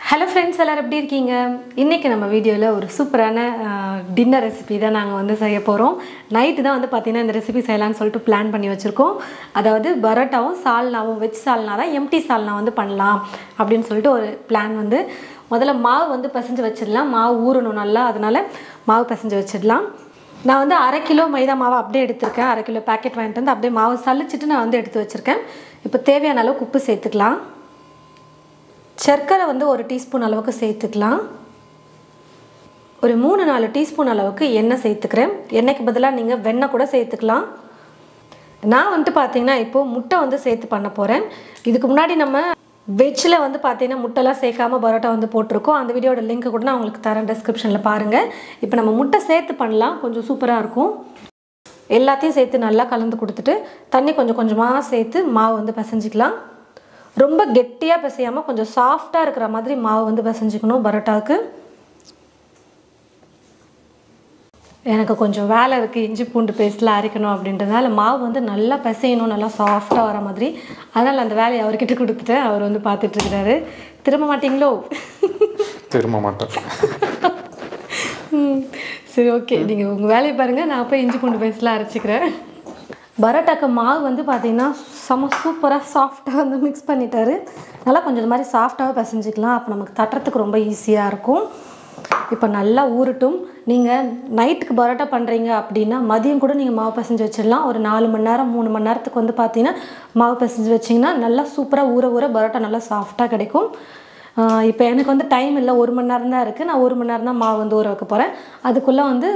Hello friends, எல்லாரும் எப்படி இருக்கீங்க? இன்னைக்கு நம்ம வீடியோல ஒரு சூப்பரான டின்னர் ரெசிபி தான் நாங்க வந்து செய்ய போறோம். நைட் தான் வந்து பாத்தீங்கன்னா இந்த ரெசிபி செய்யலாம்னு சொல்லிட்டு பிளான் பண்ணி வச்சிருக்கோம். அதாவது பரோட்டாவும் சால்னாவும் வெஜ் சால்னா தான் எம்டி சால்னா வந்து பண்ணலாம் அப்படினு சொல்லிட்டு ஒரு பிளான் வந்து முதல்ல மாவு வந்து பிசைஞ்சு வச்சிடலாம். மாவு ஊறணும் நல்லா, அதனால மாவு பிசைஞ்சு வச்சிடலாம். நான் வந்து 1/2 கிலோ மைதா மாவு அப்படியே எடுத்துர்க்கேன். 1/2 கிலோ பாக்கெட் வாங்கிட்டு வந்து அப்படியே மாவு சலிச்சிட்டு நான் வந்து எடுத்து வச்சிருக்கேன். இப்போ தேவையான அளவு உப்பு சேர்த்துக்கலாம். சர்க்கரை வந்து 1 டீஸ்பூன் அளவுக்கு சேர்த்துக்கலாம். ஒரு 3-4 டீஸ்பூன் அளவுக்கு எண்ணெய் சேர்த்துக்கிறேன். எண்ணெய்க்கு பதிலாக நீங்கள் வெண்ணெய் கூட சேர்த்துக்கலாம். நான் வந்து பார்த்தீங்கன்னா இப்போ முட்டை வந்து சேர்த்து பண்ண போகிறேன். இதுக்கு முன்னாடி நம்ம வெஜ்ஜில் வந்து பார்த்தீங்கன்னா முட்டைலாம் சேர்க்காம பரோட்டா வந்து போட்டிருக்கோம். அந்த வீடியோட லிங்க் கூட நான் உங்களுக்கு தரேன், டிஸ்கிரிப்ஷனில் பாருங்கள். இப்போ நம்ம முட்டை சேர்த்து பண்ணலாம், கொஞ்சம் சூப்பராக இருக்கும். எல்லாத்தையும் சேர்த்து நல்லா கலந்து கொடுத்துட்டு தண்ணி கொஞ்சம் கொஞ்சமாக சேர்த்து மாவு வந்து பிசைஞ்சிக்கலாம். ரொம்ப கெட்டியாக பிசையாமல் கொஞ்சம் சாஃப்டாக இருக்கிற மாதிரி மாவு வந்து பிசைஞ்சிக்கணும் பரோட்டாவுக்கு. எனக்கு கொஞ்சம் வேலை இருக்குது, இஞ்சி பூண்டு பேஸ்ட்லாம் அரைக்கணும் அப்படின்றதுனால மாவு வந்து நல்லா பிசையணும், நல்லா சாஃப்டாக வர மாதிரி. அதனால் அந்த வேலையை அவர்கிட்ட கொடுத்துட்டேன். அவர் வந்து பார்த்துட்ருக்கிறாரு. திரும்ப மாட்டிங்களோ? திரும்ப மாட்டேன். சரி, ஓகே, நீங்கள் உங்கள் வேலையை பாருங்கள், நான் போய் இஞ்சி பூண்டு பேஸ்ட்லாம் அரைச்சிக்கிறேன். பரோட்டாக்கு மாவு வந்து பார்த்திங்கன்னா செம்ம சூப்பராக சாஃப்டாக வந்து மிக்ஸ் பண்ணிட்டாரு. நல்லா கொஞ்சம் இது மாதிரி சாஃப்டாக பிசைஞ்சிக்கலாம். அப்போ நமக்கு தட்டுறதுக்கு ரொம்ப ஈஸியாக இருக்கும். இப்போ நல்லா ஊறட்டும். நீங்கள் நைட்டுக்கு பரோட்டா பண்ணுறீங்க அப்படின்னா மதியம் கூட நீங்கள் மாவு பிசைஞ்சு வச்சிடலாம். ஒரு 4 மணி நேரம் 3 மணி நேரத்துக்கு வந்து பார்த்தீங்கன்னா மாவு பிசைஞ்சு வச்சிங்கன்னா நல்லா சூப்பராக ஊற பரோட்டா நல்லா சாஃப்டாக கிடைக்கும். இப்போ எனக்கு வந்து டைம் இல்லை, 1 மணி நேரம் தான் இருக்குது. நான் 1 மணி நேரம் தான் மாவு வந்து ஊற வைக்க போகிறேன். அதுக்குள்ளே வந்து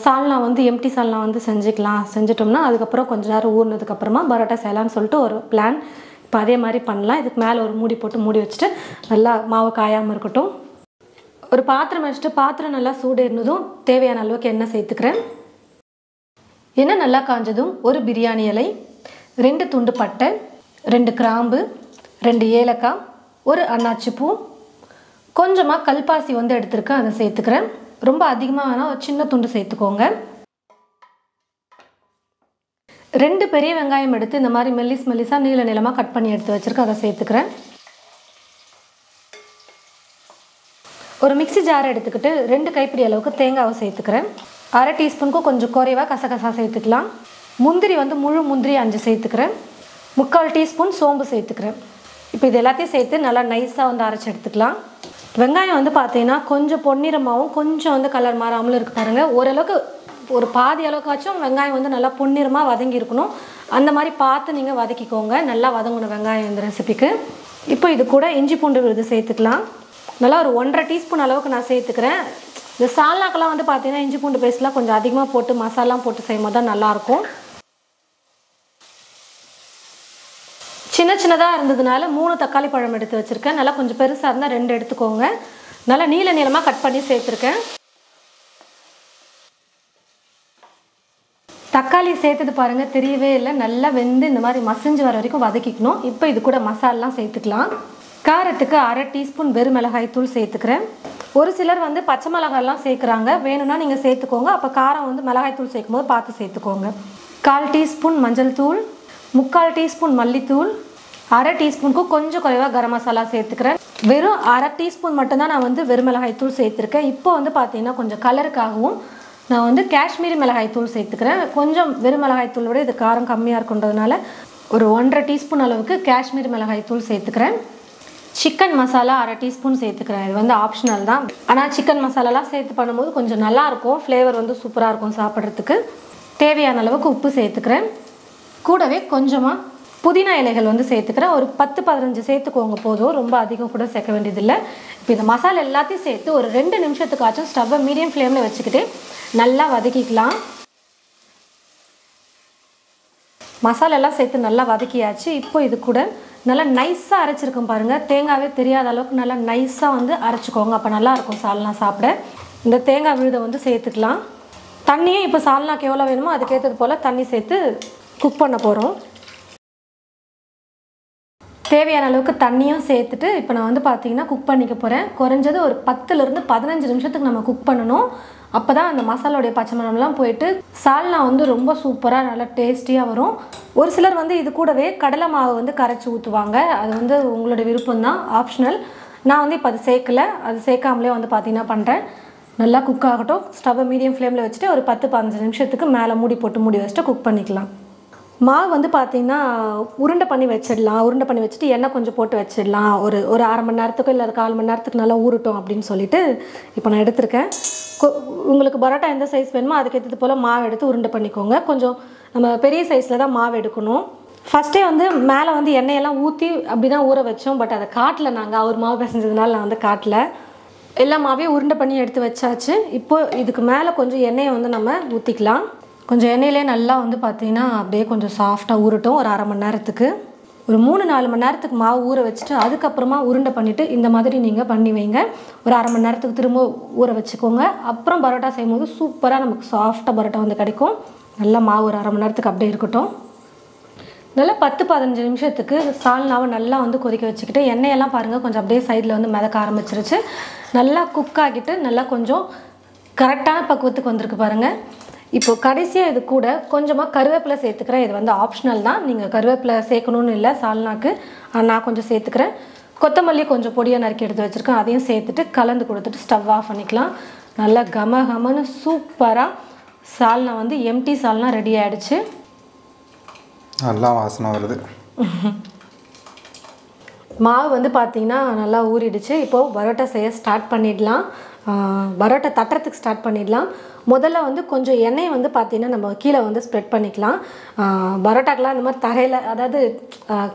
சால்னா வந்து எம்டி சால்னா வந்து செஞ்சிட்டோம்னா அதுக்கப்புறம் கொஞ்சம் நேரம் ஊறினதுக்கப்புறமா பரோட்டா செய்யலாம்னு சொல்லிட்டு ஒரு பிளான். இப்போ அதே மாதிரி பண்ணலாம். இதுக்கு மேலே ஒரு மூடி போட்டு மூடி வச்சுட்டு நல்லா மாவு காயாமல் இருக்கட்டும். ஒரு பாத்திரம் வச்சுட்டு பாத்திரம் நல்லா சூடேறினதும் தேவையான அளவுக்கு எண்ணெய் சேர்த்துக்கிறேன். எண்ணெய் நல்லா காஞ்சதும் ஒரு பிரியாணி இலை, 2 துண்டு பட்டை, 2 கிராம்பு, 2 ஏலக்காய், ஒரு அன்னாச்சி பூ, கொஞ்சமாக கல்பாசி வந்து எடுத்துருக்கேன், அதை சேர்த்துக்கிறேன். ரொம்ப அதிகமாக வேணால் ஒரு சின்ன துண்டு சேர்த்துக்கோங்க. 2 பெரிய வெங்காயம் எடுத்து இந்த மாதிரி மெல்லிஸாக நீளமாக கட் பண்ணி எடுத்து வச்சுருக்கேன், அதை சேர்த்துக்கிறேன். ஒரு மிக்ஸி ஜாரை எடுத்துக்கிட்டு 2 கைப்பிடி அளவுக்கு தேங்காவை சேர்த்துக்கிறேன். 1/2 டீஸ்பூனுக்கும் கொஞ்சம் குறைவாக கசகசா சேர்த்துக்கலாம். முந்திரி வந்து முழு முந்திரி 5 சேர்த்துக்கிறேன். 3/4 டீஸ்பூன் சோம்பு சேர்த்துக்கிறேன். இப்போ இது எல்லாத்தையும் சேர்த்து நல்லா நைஸாக வந்து அரைச்சி எடுத்துக்கலாம். வெங்காயம் வந்து பார்த்தீங்கன்னா கொஞ்சம் பொன்னிறமாகவும் கொஞ்சம் வந்து கலர் மாறாமலும் இருக்குது பாருங்கள். ஓரளவுக்கு ஒரு பாதி அளவுக்காச்சும் வெங்காயம் வந்து நல்லா பொன்னிறமாக வதங்கி இருக்கணும். அந்த மாதிரி பார்த்து நீங்கள் வதக்கிக்கோங்க. நல்லா வதங்கணும் வெங்காயம் இந்த ரெசிபிக்கு. இப்போ இது கூட இஞ்சி பூண்டு விழுது சேர்த்துக்கலாம். நல்லா ஒரு 1/2 டீஸ்பூன் அளவுக்கு நான் சேர்த்துக்கிறேன். இந்த சால்னாக்கெல்லாம் வந்து பார்த்தீங்கன்னா இஞ்சி பூண்டு பேஸ்ட்லாம் கொஞ்சம் அதிகமாக போட்டு மசாலாம் போட்டு செய்யும் போது தான் நல்லாயிருக்கும். சின்னதாக இருந்ததுனால 3 தக்காளி பழம் எடுத்து வச்சுருக்கேன். நல்லா கொஞ்சம் பெருசாக இருந்தால் 2 எடுத்துக்கோங்க. நல்லா நீளமாக கட் பண்ணி சேர்த்துருக்கேன். தக்காளி சேர்த்தது பாருங்கள், தெரியவே இல்லை. நல்லா வெந்து இந்த மாதிரி மசிஞ்சு வர வரைக்கும் வதக்கிக்கணும். இப்போ இது கூட மசாலாம் சேர்த்துக்கலாம். காரத்துக்கு 1/2 டீஸ்பூன் வெறும் மிளகாய் தூள் சேர்த்துக்கிறேன். ஒரு சிலர் வந்து பச்சை மிளகாயெல்லாம் சேர்க்குறாங்க, வேணும்னா நீங்கள் சேர்த்துக்கோங்க. அப்போ காரம் வந்து மிளகாய் தூள் சேர்க்கும் போது பார்த்து சேர்த்துக்கோங்க. 1/4 டீஸ்பூன் மஞ்சள் தூள், 3/4 டீஸ்பூன் மல்லித்தூள், 1/2 டீஸ்பூனுக்கும் கொஞ்சம் குறைவாக கரம் மசாலா சேர்த்துக்கிறேன். வெறும் 1/2 டீஸ்பூன் மட்டும்தான் நான் வந்து வெறும் மிளகாய் தூள் சேர்த்துருக்கேன். இப்போ வந்து பார்த்தீங்கன்னா கொஞ்சம் கலருக்காகவும் நான் வந்து காஷ்மீரி மிளகாய் தூள் சேர்த்துக்கிறேன். கொஞ்சம் வெறும் மிளகாய் தூள் விட இது காரம் கம்மியாக இருக்குன்றதுனால ஒரு 1/2 டீஸ்பூன் அளவுக்கு காஷ்மீரி மிளகாய் தூள் சேர்த்துக்கிறேன். சிக்கன் மசாலா 1/2 டீஸ்பூன் சேர்த்துக்கிறேன். இது வந்து ஆப்ஷனல் தான், ஆனால் சிக்கன் மசாலாலாம் சேர்த்து பண்ணும்போது கொஞ்சம் நல்லாயிருக்கும், ஃப்ளேவர் வந்து சூப்பராக இருக்கும் சாப்பிட்றதுக்கு. தேவையான அளவுக்கு உப்பு சேர்த்துக்கிறேன். கூடவே கொஞ்சமாக புதினா இலைகள் வந்து சேர்த்துக்கிறேன். ஒரு 10-15 சேர்த்துக்கோங்க போதும், ரொம்ப அதிகம் கூட சேர்க்க வேண்டியதில்லை. இப்போ இந்த மசாலா எல்லாத்தையும் சேர்த்து ஒரு 2 நிமிஷத்துக்காச்சும் ஸ்டவ்வை மீடியம் ஃப்ளேமில் வச்சுக்கிட்டு நல்லா வதக்கிக்கலாம். மசாலா எல்லாம் சேர்த்து நல்லா வதக்கியாச்சு. இப்போ இது கூட நல்லா நைஸாக அரைச்சிருக்கோம் பாருங்கள். தேங்காவே தெரியாத அளவுக்கு நல்லா நைஸாக வந்து அரைச்சிக்கோங்க, அப்போ நல்லாயிருக்கும் சால்னா சாப்பிட. இந்த தேங்காய் விழுதை வந்து சேர்த்துக்கலாம். தண்ணியும் இப்போ சால்னாக்கு எவ்வளோ வேணுமோ அதுக்கேற்றது போல் தண்ணி சேர்த்து குக் பண்ண போகிறோம். தேவையான அளவுக்கு தண்ணியும் சேர்த்துட்டு இப்போ நான் வந்து பார்த்தீங்கன்னா குக் பண்ணிக்க போகிறேன். குறைஞ்சது ஒரு 10லேருந்து 15 நிமிஷத்துக்கு நம்ம குக் பண்ணணும். அப்போ தான் அந்த மசாலாவுடைய பச்சை மணம்லாம் போயிட்டு சால்னா வந்து ரொம்ப சூப்பராக நல்லா டேஸ்டியாக வரும். ஒரு சிலர் வந்து இது கூடவே கடலை மாவு வந்து கரைச்சி ஊற்றுவாங்க. அது வந்து உங்களோட விருப்பம் தான், ஆப்ஷனல். நான் வந்து இப்போ அது சேர்க்கல, அது சேர்க்காமலே வந்து பார்த்திங்கன்னா பண்ணுறேன். நல்லா குக் ஆகட்டும். ஸ்டவ்வை மீடியம் ஃப்ளேமில் வச்சுட்டு ஒரு 10-15 நிமிஷத்துக்கு மேலே மூடி வச்சுட்டு குக் பண்ணிக்கலாம். மாவு வந்து பார்த்திங்கன்னா உருண்டை பண்ணி வச்சிடலாம். உருண்டை பண்ணி வச்சுட்டு எண்ணெய் கொஞ்சம் போட்டு வச்சிடலாம். ஒரு அரை மணி நேரத்துக்கு இல்லை 1/4 மணி நேரத்துக்கு நல்லா ஊறட்டும் அப்படின்னு சொல்லிட்டு இப்போ நான் எடுத்திருக்கேன். உங்களுக்கு பரோட்டா எந்த சைஸ் வேணுமோ அதுக்கேற்றது போல் மாவு எடுத்து உருண்டை பண்ணிக்கோங்க. கொஞ்சம் நம்ம பெரிய சைஸில் தான் மாவு எடுக்கணும். ஃபஸ்ட்டே வந்து மேலே வந்து எண்ணெயெல்லாம் ஊற்றி அப்படி தான் ஊற வச்சோம். பட் அதை காட்டல, நாங்கள் அவர் மாவு பிசைஞ்சதுனால நான் வந்து காட்டல. எல்லா மாவையும் உருண்டை பண்ணி எடுத்து வச்சாச்சு. இப்போது இதுக்கு மேலே கொஞ்சம் எண்ணெயை வந்து நம்ம ஊற்றிக்கலாம். கொஞ்சம் எண்ணெயிலே நல்லா வந்து பார்த்திங்கன்னா அப்படியே கொஞ்சம் சாஃப்டாக ஊறட்டும். ஒரு அரை மணி நேரத்துக்கு, ஒரு 3-4 மணி நேரத்துக்கு மாவு ஊற வச்சுட்டு அதுக்கப்புறமா உருண்டை பண்ணிவிட்டு இந்த மாதிரி நீங்கள் பண்ணி வைங்க. ஒரு அரை மணி நேரத்துக்கு திரும்ப ஊற வச்சுக்கோங்க. அப்புறம் பரோட்டா செய்யும்போது சூப்பராக நமக்கு சாஃப்டாக பரோட்டா வந்து கிடைக்கும். நல்லா மாவு ஒரு அரை மணி நேரத்துக்கு அப்படியே இருக்கட்டும். நல்லா 10-15 நிமிஷத்துக்கு சால்னாவை நல்லா வந்து கொதிக்க வச்சுக்கிட்டு எண்ணெயெல்லாம் பாருங்கள் கொஞ்சம் அப்படியே சைடில் வந்து மிதக்க ஆரம்பிச்சிருச்சு. நல்லா குக் ஆகிட்டு நல்லா கொஞ்சம் கரெக்டான பக்குவத்துக்கு வந்திருக்கு பாருங்கள். இப்போது கடைசியாக இது கூட கொஞ்சமாக கருவேப்பிலை சேர்த்துக்கிறேன். இது வந்து ஆப்ஷனல் தான், நீங்கள் கருவேப்பிலை சேர்க்கணுன்னு இல்லை சால்னாக்கு. நான் கொஞ்சம் சேர்த்துக்கிறேன். கொத்தமல்லி கொஞ்சம் பொடியாக நறுக்கி எடுத்து வச்சுருக்கேன், அதையும் சேர்த்துட்டு கலந்து கொடுத்துட்டு ஸ்டவ் ஆஃப் பண்ணிக்கலாம். நல்லா கமன்னு சூப்பராக சால்னா வந்து எம்டி சால்னா ரெடி ஆகிடுச்சு. நல்லா வாசனை வருது. மாவு வந்து பார்த்திங்கன்னா நல்லா ஊறிடுச்சு. இப்போது பரோட்டா செய்ய ஸ்டார்ட் பண்ணிடலாம். பரோட்டா தட்டுறதுக்கு ஸ்டார்ட் பண்ணிடலாம். முதல்ல வந்து கொஞ்சம் எண்ணெய் வந்து பார்த்திங்கன்னா நம்ம கீழே வந்து ஸ்ப்ரெட் பண்ணிக்கலாம். பரோட்டாக்கெலாம் இந்த மாதிரி தரையில், அதாவது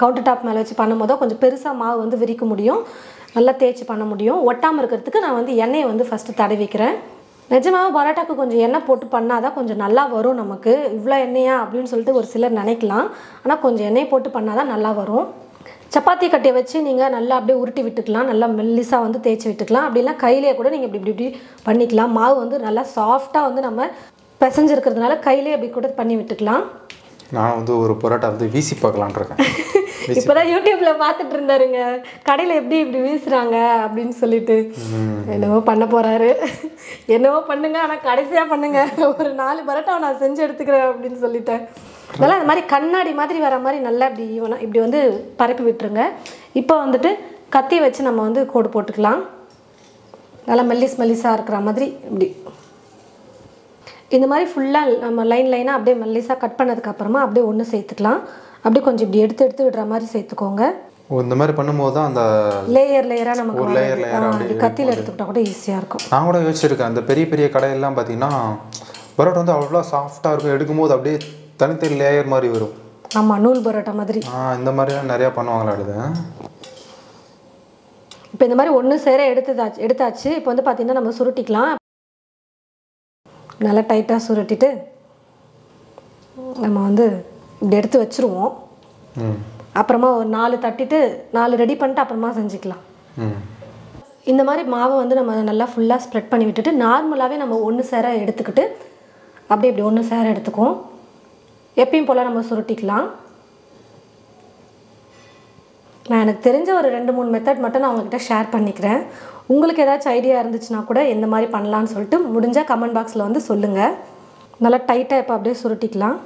கவுண்டர் டாப் மேலே வச்சு பண்ணும்போதோ கொஞ்சம் பெருசாக மாவு வந்து விரிக்க முடியும், நல்லா தேய்ச்சி பண்ண முடியும். ஒட்டாமல் இருக்கிறதுக்கு நான் வந்து எண்ணெயை வந்து ஃபஸ்ட்டு தடவிக்கிறேன். நிஜமாக பரோட்டாக்கு கொஞ்சம் எண்ணெய் போட்டு பண்ணால் தான் கொஞ்சம் நல்லா வரும். நமக்கு இவ்வளோ எண்ணெயா அப்படின்னு சொல்லிட்டு ஒரு சிலர் நினைக்கலாம். ஆனால் கொஞ்சம் எண்ணெய் போட்டு பண்ணால் தான் நல்லா வரும். சப்பாத்தி கட்டையை வச்சு நீங்கள் நல்லா அப்படியே உருட்டி விட்டுக்கலாம். நல்லா மெல்லிசாக வந்து தேய்ச்சி விட்டுக்கலாம். அப்படின்னா கையிலே கூட நீங்கள் இப்படி பண்ணிக்கலாம். மாவு வந்து நல்லா சாஃப்டாக வந்து நம்ம பிசைஞ்சிருக்கிறதுனால கையிலே அப்படி கூட பண்ணி விட்டுக்கலாம். நான் வந்து ஒரு பரோட்டா வந்து வீசி பார்க்கலான் இருக்கேன். இப்போ தான் யூடியூப்பில் பார்த்துட்டு இருந்தாருங்க, கடையில் இப்படி வீசுகிறாங்க அப்படின்னு சொல்லிட்டு. என்னவோ பண்ண போகிறாரு. என்னவோ பண்ணுங்க, ஆனால் கடைசியாக பண்ணுங்க. ஒரு 4 பரோட்டாவை நான் செஞ்சு எடுத்துக்கிறேன் அப்படின்னு சொல்லிட்டேன். நல்லா அந்த மாதிரி கண்ணாடி மாதிரி வர மாதிரி நல்லா இப்படி வந்து பரப்பி விட்டுருங்க. இப்போ வந்துட்டு கத்தி வச்சு நம்ம வந்து கோடு போட்டுக்கலாம். நல்லா மெல்லிஸாக இருக்கிற மாதிரி இப்படி இந்த மாதிரி ஃபுல்லாக நம்ம லைனாக அப்படியே மெல்லிஸாக கட் பண்ணதுக்கப்புறமா அப்படியே ஒன்று சேர்த்துக்கலாம். அப்படியே கொஞ்சம் இப்படி எடுத்து விடுற மாதிரி சேர்த்துக்கோங்க. இந்த மாதிரி பண்ணும்போது தான் அந்த லேயராக நமக்கு கத்தியில் எடுத்துக்கிட்டால் கூட ஈஸியாக இருக்கும். நான் கூட யோசிச்சிருக்கேன், அந்த பெரிய கடையெல்லாம் பார்த்தீங்கன்னா பரோட்டா வந்து அவ்வளோ சாஃப்டாக இருக்கும். எடுக்கும்போது அப்படியே தனித்தனி லேயர் மாதிரி வரும். ஆமாம், நூல் பரோட்டா மாதிரி. இந்த மாதிரிலாம் நிறையா பண்ணுவாங்களா? இப்போ இந்த மாதிரி ஒன்று சேர எடுத்தாச்சு. இப்போ வந்து பார்த்திங்கன்னா நம்ம சுருட்டிக்கலாம். நல்லா டைட்டாக சுருட்டிட்டு நம்ம வந்து இப்படி எடுத்து வச்சுருவோம். அப்புறமா ஒரு 4 தட்டிட்டு 4 ரெடி பண்ணிட்டு அப்புறமா செஞ்சுக்கலாம். இந்த மாதிரி மாவை வந்து நம்ம நல்லா ஃபுல்லாக ஸ்ப்ரெட் பண்ணி விட்டுட்டு நார்மலாகவே நம்ம ஒன்று சேர எடுத்துக்கிட்டு அப்படியே இப்படி ஒன்று சேர எடுத்துக்குவோம். எப்பயும் போல் நம்ம சுருட்டிக்கலாம். நான் எனக்கு தெரிஞ்ச ஒரு 2-3 மெத்தட் மட்டும் நான் உங்கள்கிட்ட ஷேர் பண்ணிக்கிறேன். உங்களுக்கு ஏதாச்சும் ஐடியா இருந்துச்சுன்னா கூட எந்த மாதிரி பண்ணலான்னு சொல்லிட்டு முடிஞ்சால் கமெண்ட் பாக்ஸில் வந்து சொல்லுங்கள். நல்லா டைட்டாக இப்போ அப்படியே சுருட்டிக்கலாம்.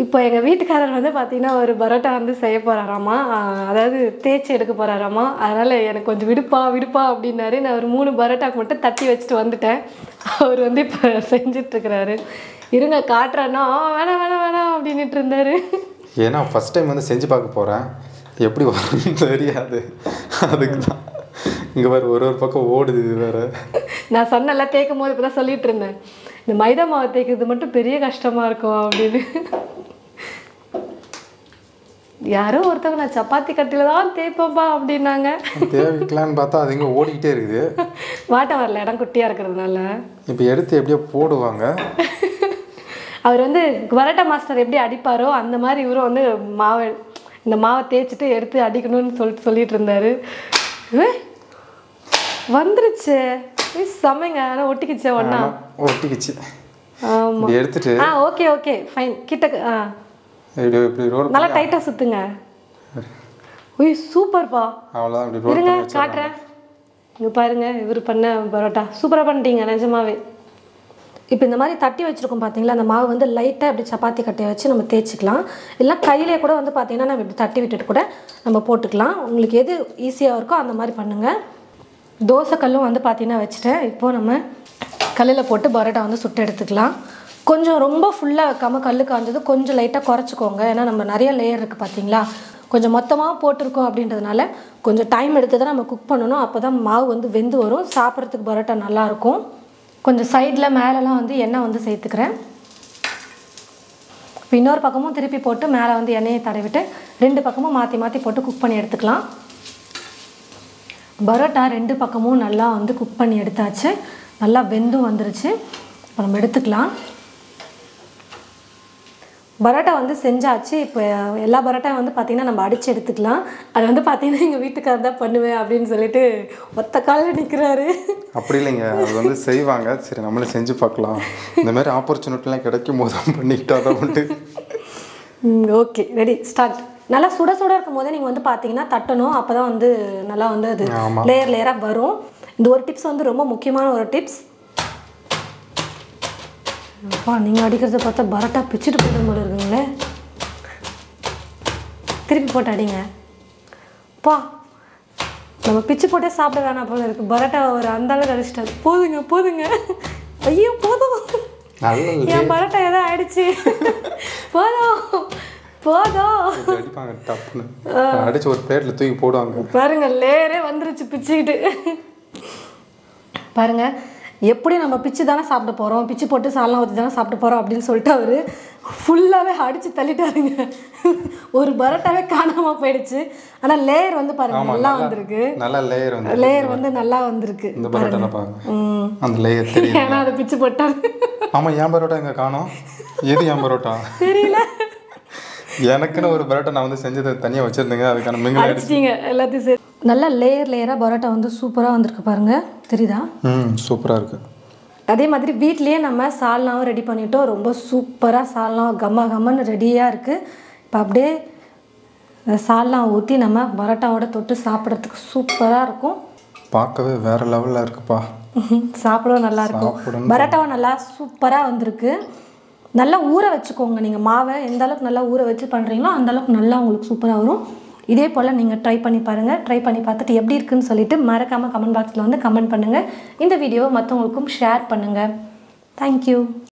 இப்போ எங்கள் வீட்டுக்காரர் வந்து பார்த்திங்கன்னா ஒரு பரோட்டா வந்து செய்ய போகிறாராமா, அதாவது தேய்ச்சி எடுக்க போகிறாராமா. அதனால் எனக்கு கொஞ்சம் விடுப்பா அப்படின்னாரு. நான் ஒரு 3 பரோட்டாக்கு மட்டும் தட்டி வச்சுட்டு வந்துட்டேன். அவர் வந்து இப்போ செஞ்சிட்ருக்கிறாரு. இருங்க காட்டுறேன்னா வேணாம் அப்படின்ட்டு இருந்தார். ஏன்னா ஃபஸ்ட் டைம் வந்து செஞ்சு பார்க்க போகிறேன், எப்படி வரும்னு தெரியாது. அதுக்கு தான் இங்கே ஒரு பக்கம் ஓடுது. இது வேறு நான் சொன்னல தேய்க்கும் போது இப்போ தான் சொல்லிகிட்டு இருந்தேன், இந்த மைதா மாவு தேய்க்கிறது மட்டும் பெரிய கஷ்டமாக இருக்கும் அப்படின்னு. யாரோ ஒருத்தவங்க நான் சப்பாத்தி கட்டியில் தான் தேய்ப்பேன்ப்பா அப்படின்னாங்க. தேவைக்கலான்னு பார்த்தா அது இங்கே ஓடிக்கிட்டே இருக்குது. வாட்டம் வரல, இடம் குட்டியாக இருக்கிறதுனால. இப்போ எடுத்து எப்படியோ போடுவாங்க. அவர் வந்து பரோட்டா மாஸ்டர் எப்படி அடிப்பாரோ அந்த மாதிரி இவரும் வந்து இந்த மாவை தேய்ச்சிட்டு எடுத்து அடிக்கணும்னு சொல்லிட்டு இருந்தார். வந்துருச்சு சமைங்க. ஆனால் ஒட்டிக்கிச்சு ஒன்றா ஒட்டிக்கிச்சு. ஆமாம் எடுத்துட்டு ஓகே ஃபைன். கிட்ட நல்லா டைட்டாக சுற்றுங்க. சூப்பர்ப்பா. அவ்வளோதான். இருங்க காட்டுறேன். இங்கே பாருங்கள், இவர் பண்ண பரோட்டா சூப்பராக பண்ணிட்டீங்க நிஜமாவே. இப்போ இந்த மாதிரி தட்டி வச்சுருக்கோம் பார்த்தீங்களா, அந்த மாவு வந்து லைட்டாக இப்படி சப்பாத்தி கட்டையை வச்சு நம்ம தேய்ச்சிக்கலாம். இல்லை கையிலே கூட வந்து பார்த்திங்கன்னா நம்ம இப்படி தட்டி விட்டுட்டு கூட நம்ம போட்டுக்கலாம். உங்களுக்கு எது ஈஸியாக இருக்கோ அந்த மாதிரி பண்ணுங்கள். தோசை கல்லும் வந்து பார்த்திங்கன்னா வச்சுட்டேன். இப்போது நம்ம கல்லில் போட்டு பரோட்டா வந்து சுட்டு எடுத்துக்கலாம். கொஞ்சம் ரொம்ப ஃபுல்லாக வைக்காமல் கல்லுக்கு வந்தது கொஞ்சம் லைட்டாக குறைச்சிக்கோங்க. ஏன்னா நம்ம நிறைய லேயர் இருக்குது பார்த்தீங்களா, கொஞ்சம் மொத்தமாக போட்டிருக்கோம் அப்படின்றதுனால கொஞ்சம் டைம் எடுத்து தான் நம்ம குக் பண்ணணும். அப்போ தான் மாவு வந்து வெந்து வரும், சாப்பிட்றதுக்கு பரோட்டா நல்லாயிருக்கும். கொஞ்சம் சைடில் மேலெலாம் வந்து எண்ணெய் வந்து சேர்த்துக்கிறேன். இப்போ இன்னொரு பக்கமும் திருப்பி போட்டு மேலே வந்து எண்ணெயை தடவிட்டு 2 பக்கமும் மாற்றி மாற்றி போட்டு குக் பண்ணி எடுத்துக்கலாம். பரோட்டா 2 பக்கமும் நல்லா வந்து குக் பண்ணி எடுத்தாச்சு. நல்லா வெந்தும் வந்துருச்சு. இப்போ நம்ம எடுத்துக்கலாம். பரோட்டா வந்து செஞ்சாச்சு. இப்போ எல்லா பரோட்டாவும் வந்து பார்த்திங்கன்னா நம்ம அடித்து எடுத்துக்கலாம். அது வந்து பார்த்திங்கன்னா எங்கள் வீட்டுக்காரர் தான் பண்ணுவேன் அப்படின்னு சொல்லிட்டு ஒத்த காலில் நிற்கிறாரு. அப்படி இல்லைங்க, அது வந்து செய்வாங்க. சரி நம்மளே செஞ்சு பார்க்கலாம், இந்த மாதிரி ஆப்பர்ச்சுனிட்டிலாம் கிடைக்கும் போது பண்ணிக்கிட்டா தான் உண்டு. Okay, ready, start. நல்லா சுட சுட இருக்கும் போதே நீங்கள் வந்து பார்த்தீங்கன்னா தட்டணும். அப்போ தான் வந்து நல்லா வந்து அது லேயர் லேயராக வரும். இந்த ஒரு டிப்ஸ் வந்து ரொம்ப முக்கியமான ஒரு டிப்ஸ். அப்பா நீங்கள் அடிக்கிறத பார்த்தா பரோட்டா பிச்சுட்டு போய்ட்டு போல இருக்குங்களே. திருப்பி போட்டு அடிங்க. பா நம்ம பிச்சு போட்டே சாப்பிட வேணாம் போல இருக்குது. பரோட்டா ஒரு அந்த அளவுக்கு அடிச்சிட்டாரு. போதுங்க போதுங்க, ஐயோ போதும், என் பரோட்டா ஏதோ ஆயிடுச்சு. போதும் போதும் அடிப்பாங்க, டப்புன்னு அடிச்சு ஒரு பிளேட்டில் தூக்கி போடுவாங்க. பாருங்க லேயரே வந்துருச்சு பிச்சுக்கிட்டு. பாருங்க எப்படி நம்ம பிச்சு தானே சாப்பிட போகிறோம், பிச்சு போட்டு சால்னா ஊற்றி தானே சாப்பிட போகிறோம் அப்படின்னு சொல்லிட்டு அவர் ஃபுல்லாகவே அடித்து தள்ளிட்டாருங்க. ஒரு பரோட்டாவே காணாமல் போயிடுச்சு. ஆனால் லேயர் வந்து பாருங்கள் நல்லா வந்திருக்கு. நல்லா லேயர் வந்து நல்லா வந்திருக்கு. இந்த பரோட்டா பாருங்க, அந்த லேயர் தெரியும். ஏன்னா அதை பிச்சு போட்டாரு. ஆமாம், என் பரோட்டா எங்கே காணோம்? எது என் பரோட்டா தெரியல. எனக்குன்னு ஒரு பரோட்டா நான் வந்து செஞ்சதை தனியாக வச்சுருந்தேங்க, அதுக்கான மிங்கில் அடிச்சிட்டிங்க எல்லாத்தையும் சரி. நல்லா லேயராக பரோட்டா வந்து சூப்பராக வந்திருக்கு பாருங்கள், தெரியுதா? சூப்பராக இருக்குது. அதே மாதிரி வீட்லேயே நம்ம சால்னாவும் ரெடி பண்ணிட்டோம். ரொம்ப சூப்பராக சால்னா கம்மன்னு ரெடியாக இருக்குது. இப்போ அப்படியே சால்னா ஊற்றி நம்ம பரோட்டாவோட தொட்டு சாப்பிட்றதுக்கு சூப்பராக இருக்கும். பார்க்கவே வேறு லெவலில் இருக்குப்பா. சாப்பிடவும் நல்லாயிருக்கும். பரோட்டாவும் நல்லா சூப்பராக வந்திருக்கு. நல்லா ஊற வச்சுக்கோங்க. நீங்கள் மாவை எந்த அளவுக்கு நல்லா ஊற வச்சு பண்ணுறீங்களோ அந்தளவுக்கு நல்லா உங்களுக்கு சூப்பராக வரும். இதே போல் நீங்கள் ட்ரை பண்ணி பாருங்கள். ட்ரை பண்ணி பார்த்துட்டு எப்படி இருக்குன்னு சொல்லிவிட்டு மறக்காமல் கமெண்ட் பாக்ஸில் வந்து கமெண்ட் பண்ணுங்கள். இந்த வீடியோவை மற்றவங்களுக்கும் ஷேர் பண்ணுங்கள். தேங்க்யூ.